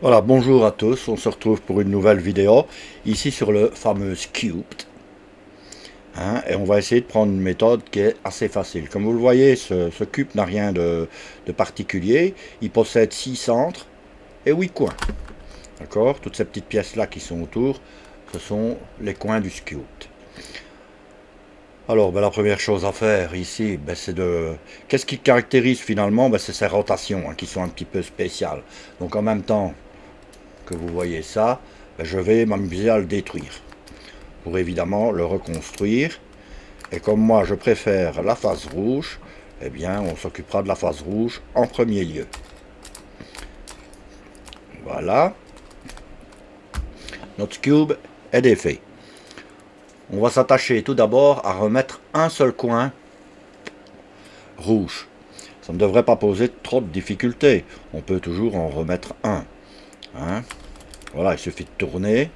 Voilà, bonjour à tous, on se retrouve pour une nouvelle vidéo, ici sur le fameux Cubed, hein, et on va essayer de prendre une méthode qui est assez facile. Comme vous le voyez, ce cube n'a rien de particulier, il possède 6 centres et 8 coins, d'accord? Toutes ces petites pièces-là qui sont autour, ce sont les coins du Cubed. Alors, la première chose à faire ici, c'est de... Qu'est-ce qui caractérise finalement? C'est ces rotations, hein, qui sont un petit peu spéciales. Donc en même temps que vous voyez ça, je vais m'amuser à le détruire pour évidemment le reconstruire. Et comme moi je préfère la face rouge, eh bien on s'occupera de la face rouge en premier lieu. Voilà, notre cube est défait. On va s'attacher tout d'abord à remettre un seul coin rouge. Ça ne devrait pas poser trop de difficultés. On peut toujours en remettre un, hein. Voilà, il suffit de tourner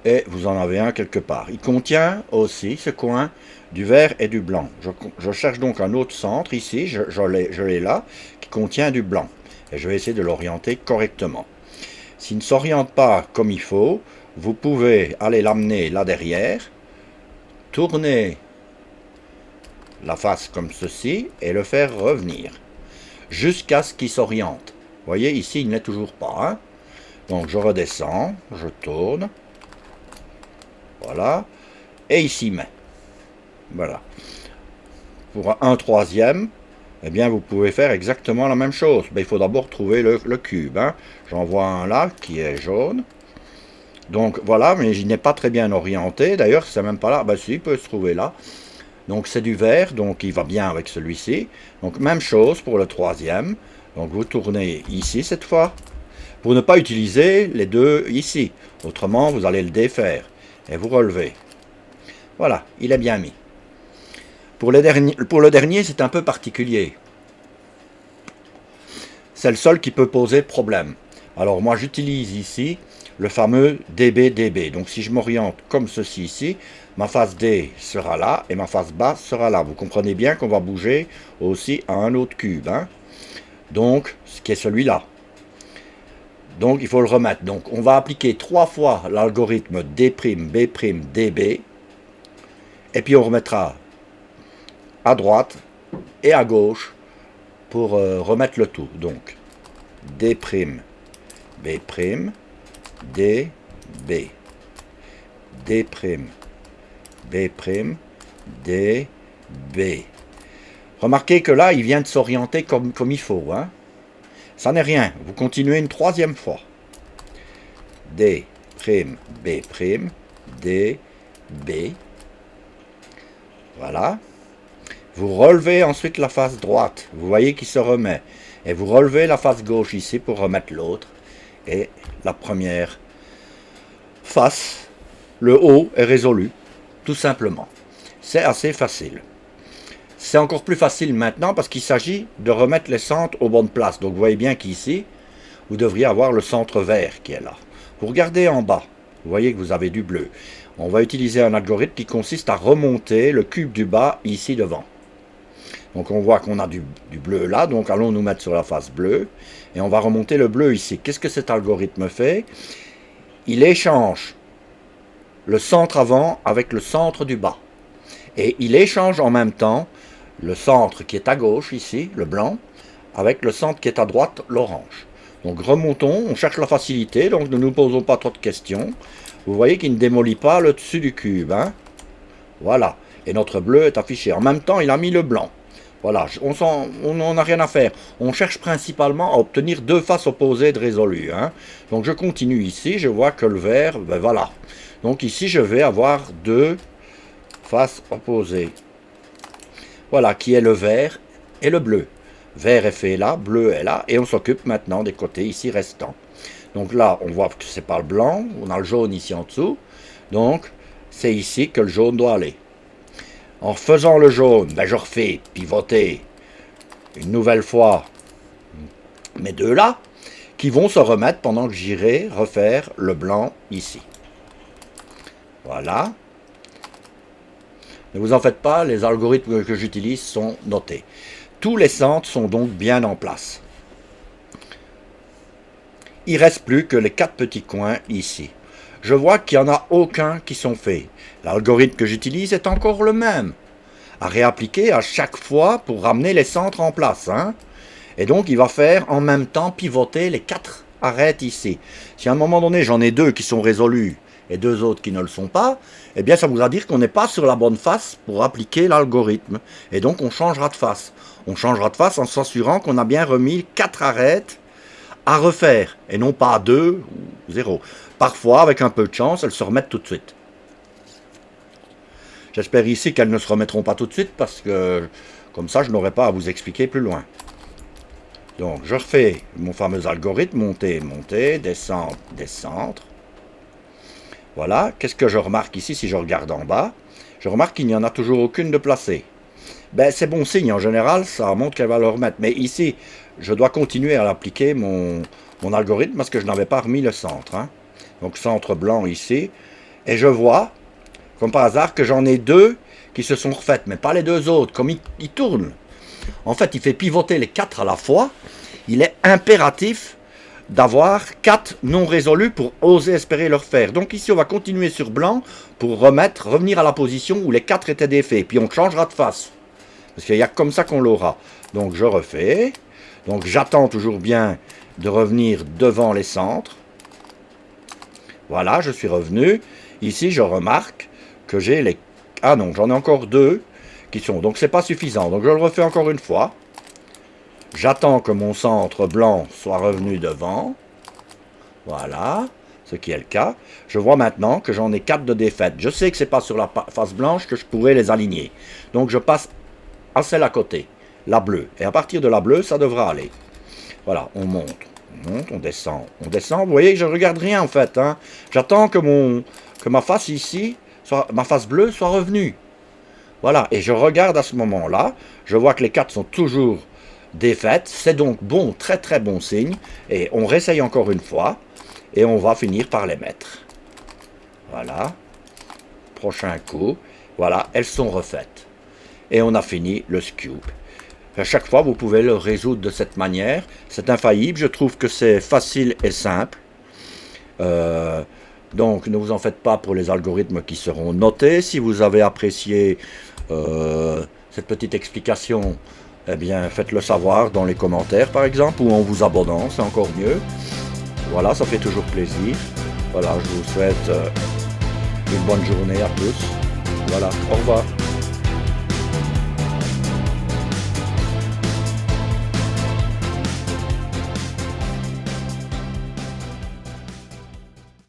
et vous en avez un quelque part. Il contient aussi, ce coin, du vert et du blanc. Je cherche donc un autre centre ici, je l'ai là, qui contient du blanc. Et je vais essayer de l'orienter correctement. S'il ne s'oriente pas comme il faut, vous pouvez aller l'amener là derrière, tourner la face comme ceci et le faire revenir jusqu'à ce qu'il s'oriente. Vous voyez, ici, il n'est toujours pas, hein. Donc je redescends, je tourne, voilà, et ici met. Voilà. Pour un troisième, eh bien, vous pouvez faire exactement la même chose. Il faut d'abord trouver le cube, hein. J'en vois un là qui est jaune. Donc voilà, mais il n'est pas très bien orienté. D'ailleurs, c'est même pas là. Si, il peut se trouver là. Donc c'est du vert, donc il va bien avec celui-ci. Donc même chose pour le troisième. Donc vous tournez ici cette fois, pour ne pas utiliser les deux ici. Autrement, vous allez le défaire et vous relevez. Voilà, il est bien mis. Pour le dernier, c'est un peu particulier. C'est le seul qui peut poser problème. Alors moi, j'utilise ici le fameux DB-DB. Donc si je m'oriente comme ceci ici, ma face D sera là et ma face basse sera là. Vous comprenez bien qu'on va bouger aussi à un autre cube, hein. Donc, ce qui est celui-là. Donc il faut le remettre. Donc on va appliquer 3 fois l'algorithme D', B', DB. Et puis on remettra à droite et à gauche pour remettre le tout. Donc D', B', D, B. D', B', D, B. Remarquez que là, il vient de s'orienter comme il faut, hein. Ça n'est rien. Vous continuez une troisième fois. D', B', D, B. Voilà. Vous relevez ensuite la face droite. Vous voyez qu'il se remet. Et vous relevez la face gauche ici pour remettre l'autre. Et la première face, le haut est résolu. Tout simplement. C'est assez facile. C'est encore plus facile maintenant parce qu'il s'agit de remettre les centres aux bonnes places. Donc vous voyez bien qu'ici, vous devriez avoir le centre vert qui est là. Vous regardez en bas, vous voyez que vous avez du bleu. On va utiliser un algorithme qui consiste à remonter le cube du bas ici devant. Donc on voit qu'on a du bleu là, donc allons nous mettre sur la face bleue. Et on va remonter le bleu ici. Qu'est-ce que cet algorithme fait? Il échange le centre avant avec le centre du bas. Et il échange en même temps le centre qui est à gauche ici, le blanc, avec le centre qui est à droite, l'orange. Donc remontons, on cherche la facilité, donc ne nous posons pas trop de questions. Vous voyez qu'il ne démolit pas le dessus du cube, hein. Voilà, et notre bleu est affiché. En même temps, il a mis le blanc. Voilà, on n'en a rien à faire. On cherche principalement à obtenir deux faces opposées de résolu, hein. Donc je continue ici, je vois que le vert, voilà. Donc ici, je vais avoir deux faces opposées. Voilà, qui est le vert et le bleu. Vert est fait là, bleu est là, et on s'occupe maintenant des côtés ici restants. Donc là, on voit que c'est pas le blanc, on a le jaune ici en dessous. Donc, c'est ici que le jaune doit aller. En faisant le jaune, je refais pivoter une nouvelle fois mes deux là, qui vont se remettre pendant que j'irai refaire le blanc ici. Voilà. Ne vous en faites pas, les algorithmes que j'utilise sont notés. Tous les centres sont donc bien en place. il ne reste plus que les 4 petits coins ici. Je vois qu'il n'y en a aucun qui sont faits. L'algorithme que j'utilise est encore le même, à réappliquer à chaque fois pour ramener les centres en place. Hein. Et donc il va faire en même temps pivoter les 4 arêtes ici. Si à un moment donné j'en ai 2 qui sont résolus et 2 autres qui ne le sont pas, eh bien ça voudra dire qu'on n'est pas sur la bonne face pour appliquer l'algorithme. Et donc on changera de face. On changera de face en s'assurant qu'on a bien remis 4 arêtes à refaire, et non pas 2 ou 0. Parfois, avec un peu de chance, elles se remettent tout de suite. J'espère ici qu'elles ne se remettront pas tout de suite, parce que comme ça, je n'aurai pas à vous expliquer plus loin. Donc, je refais mon fameux algorithme, monter, monter, descendre, descendre. Voilà, qu'est-ce que je remarque ici si je regarde en bas? Je remarque qu'il n'y en a toujours aucune de placée. Ben, c'est bon signe, en général, ça montre qu'elle va le remettre. Mais ici, je dois continuer à l'appliquer, mon algorithme, parce que je n'avais pas remis le centre. Hein. Donc, centre blanc ici. Et je vois, comme par hasard, que j'en ai 2 qui se sont refaites, mais pas les 2 autres, comme il tourne. En fait, il fait pivoter les 4 à la fois. Il est impératif d'avoir 4 non résolus pour oser espérer le refaire. Donc ici, on va continuer sur blanc pour revenir à la position où les 4 étaient défaits. Puis on changera de face. Parce qu'il y a comme ça qu'on l'aura. Donc je refais. Donc j'attends toujours bien de revenir devant les centres. Voilà, je suis revenu. Ici, je remarque que j'ai les... Ah non, j'en ai encore 2 qui sont... Donc c'est pas suffisant. Donc je le refais encore une fois. J'attends que mon centre blanc soit revenu devant. Voilà, ce qui est le cas. Je vois maintenant que j'en ai 4 de défaite. Je sais que c'est pas sur la face blanche que je pourrais les aligner. Donc je passe à celle à côté, la bleue. Et à partir de la bleue, ça devra aller. Voilà, on monte, on descend, on descend. Vous voyez que je ne regarde rien en fait. Hein. J'attends que ma face ici, ma face bleue soit revenue. Voilà, et je regarde à ce moment-là. Je vois que les 4 sont toujours défaites. C'est donc bon, très très bon signe. Et on réessaye encore une fois. Et on va finir par les mettre. Voilà. Prochain coup. Voilà, elles sont refaites. Et on a fini le scoop. À chaque fois, vous pouvez le résoudre de cette manière. C'est infaillible. Je trouve que c'est facile et simple. Donc, ne vous en faites pas pour les algorithmes qui seront notés. Si vous avez apprécié cette petite explication, eh bien, faites-le savoir dans les commentaires, par exemple, ou en vous abonnant. C'est encore mieux. Voilà, ça fait toujours plaisir. Voilà, je vous souhaite une bonne journée à tous. Voilà, au revoir.